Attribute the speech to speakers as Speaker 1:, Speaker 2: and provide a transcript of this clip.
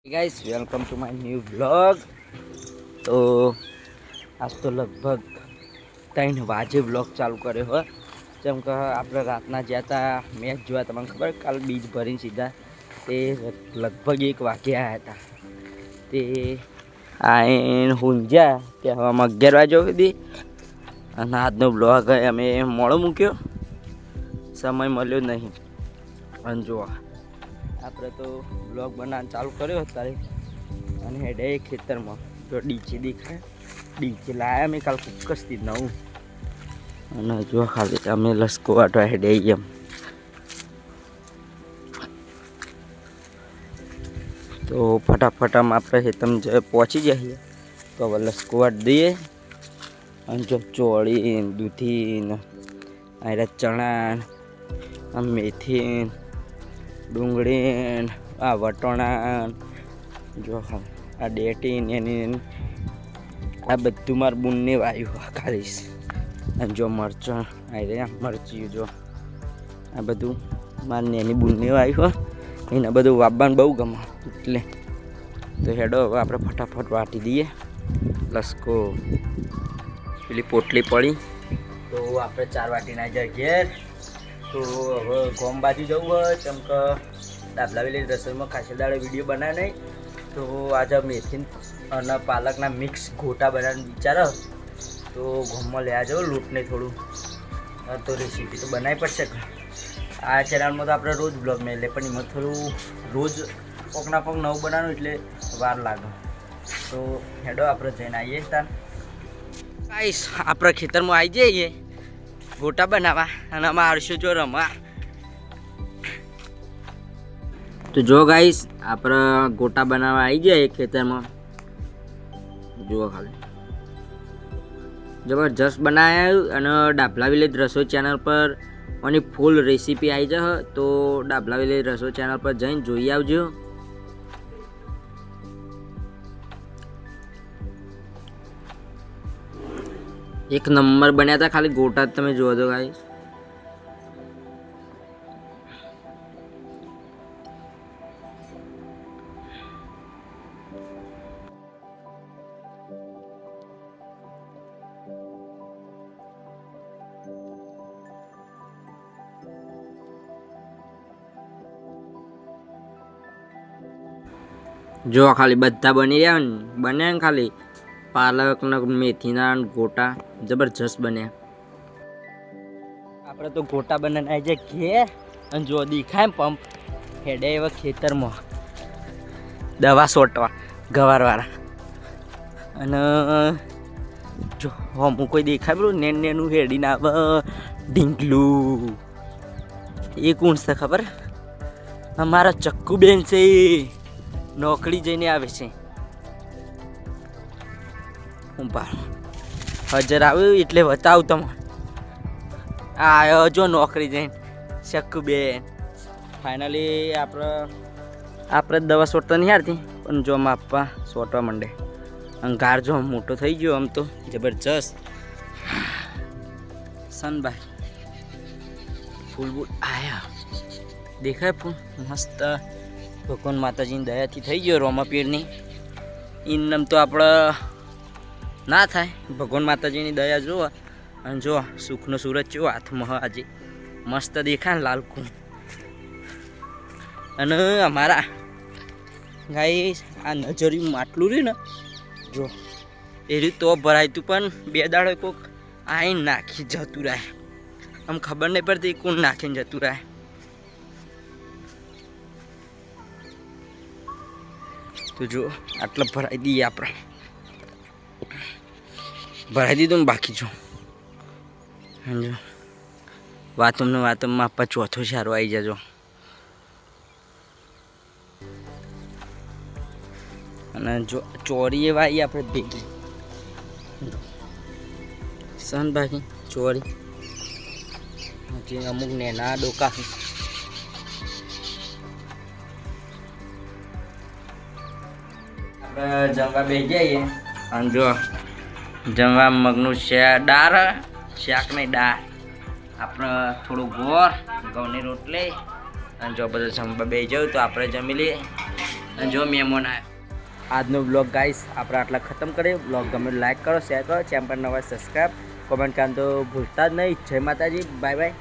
Speaker 1: Guys welcome to my new blog. तो आज तो लगभग 3 वाजे ब्लॉग चालू કર્યો હોય જેમ કે આપણે રાતના જ્યાં હતા મેચ જોવા તમને ખબર કાલ બીજ ભરીને સીધા તે લગભગ 1 વાગે આવ્યા હતા તે આઈને ઊંઘ્યા તે હવામાં 11 વાગ્યા સુધી અને આજનો બ્લોગ અમે મોડો મૂક્યો સમય મળ્યો નહીં અને જો આપણે તો બ્લોગ બનાવવાનું ચાલુ કર્યો અત્યારે અને હેડે ખેતરમાં જો ડીજે દેખાય ડીજે લાયા મેં કાલ કુકસથી નવું અને જો ખાલી અમે લસકો વાટવા હેડે એમ તો ફટાફટ આમ આપણે ખેતરમાં પહોંચી જઈએ તો હવે લસકો વાટ દઈએ અને જો ચોળી દૂધી આ ચણા મેથી ડુંગળી આ વટોણા જો આ ડેટી એની આ બધું મારું બૂનને વાયું ખાલીશ અને જો મરચાં આ મરચી જો આ બધું મારી નેની બૂનને વાયું એને બધું વાવવાનું બહુ ગમે એટલે તો હેડો હવે આપણે ફટાફટ વાટી દઈએ લસકો પેલી પોટલી પડી તો આપણે 4 વાટીને આવી જાય ઘેર તો હવે ગોમ બાજુ જવું હોય કેમ કે દાબલાવેલી રસોઈમાં ખાસી દાડે વિડીયો બનાવે નહીં તો આજે મેથી અને પાલકના મિક્સ ગોટા બનાવવાનો વિચારો તો ગોમમાં લેવા જાઉં લૂંટને થોડું તો રેસીપી તો બનાવી પડશે આ ચેનલમાં તો આપણે રોજ બ્લોગ મેળે પણ એમાં થોડું રોજ કોકના કોક નવું બનાવવાનું એટલે વાર લાગે તો હેડો આપણે જઈને આવીએ તાર ગાઈસ આપણે ખેતરમાં આવી જઈએ ગોટા બનાવવા અને આમાં હર્ષો જો રમવા તો જો ગાઈસ આપણે ગોટા બનાવવા આવી જાય ખેતરમાં જુઓ ખાલી જબરજસ્ત બનાવ્યા અને ડાભલા વિલેજ રસોઈ ચેનલ પર અને ફૂલ રેસીપી આવી જશે તો ડાભલા વિલેજ રસોઈ ચેનલ પર જઈને જોઈ આવજો એક નંબર બન્યા હતા ખાલી ગોટા તમે જોવો તો ગાઈસ જો ખાલી બધા બની રહ્યા ને બન્યા ને ખાલી પાલકના મેથીના ગોટા જબરજસ્ત બન્યા આપણે તો ગોટા બનાવીને આવી જાય ઘેર અને જો દેખાય પંપ હેડે એવા ખેતરમાં દવા છોટવા ગવારવાળા અને જો હું કોઈ દેખાય પેલું નેનું હેડીને આવે ઢીંગલું એ કોણ છે ખબર અમારા ચક્કુ બેન છે નોકરી જઈને આવે છે હું હાજર આવ્યું એટલે બતાવું તમે આવ્યો જો નોકરી જઈને શકુ બેન ફાઇનલી આપણે દવા છોડતા નહીં હારતી પણ જો માપવા છોટવા માંડે અને ગાર જો મોટો થઈ ગયો આમ તો જબરજસ્ત સનભાઈ ફૂલ બૂલ આયા દેખાય ફૂલ મસ્ત ભગવાન માતાજીની દયાથી થઈ ગયો રોમાપીરની ઇનામ તો આપણે ના થાય ભગવાન માતાજીની દયા જુઓ અને જો સુખનો સૂરજ કેવો હાથમાં આજે મસ્ત દેખાય ને લાલકું અને અમારા ગાઈ આ નજરિયું માટલું રહ્યું ને જો એ રીત તો ભરાયતું પણ 2 દાડો કોક આઈને નાખી જતું રહે આમ ખબર નહીં પડતી કોણ નાખીને જતું રહે તો જો આટલા ભરાઈ દઈએ આપણે ભરાઈ દીધું ને બાકી જો જો વાતમાં આપવા ચોથો સારો આવી જજો અને જો ચોરી એવા આવી આપણે ભેગી સન બાકી ચોરી હજી અમુક નેના ડોકા આપણે જમવા બેસી જઈએ અને જો જમવા મગનું દાળ શાક નહીં દાળ આપણે થોડું ગોળ ઘઉંની રોટલી અને જો બધા જમવા બેસી જાવ તો આપણે જમી લઈએ અને જો મહેમાન આવ્યા. આજનો બ્લોગ ગાઈસ આપણે આટલા ખતમ કરીએ. બ્લોગ ગમે લાઈક કરો, શેર કરો, ચેનલ પર નવા સબસ્ક્રાઈબ, કોમેન્ટ કરવાનું તો ભૂલતા જ નહીં. જય માતાજી, બાય બાય.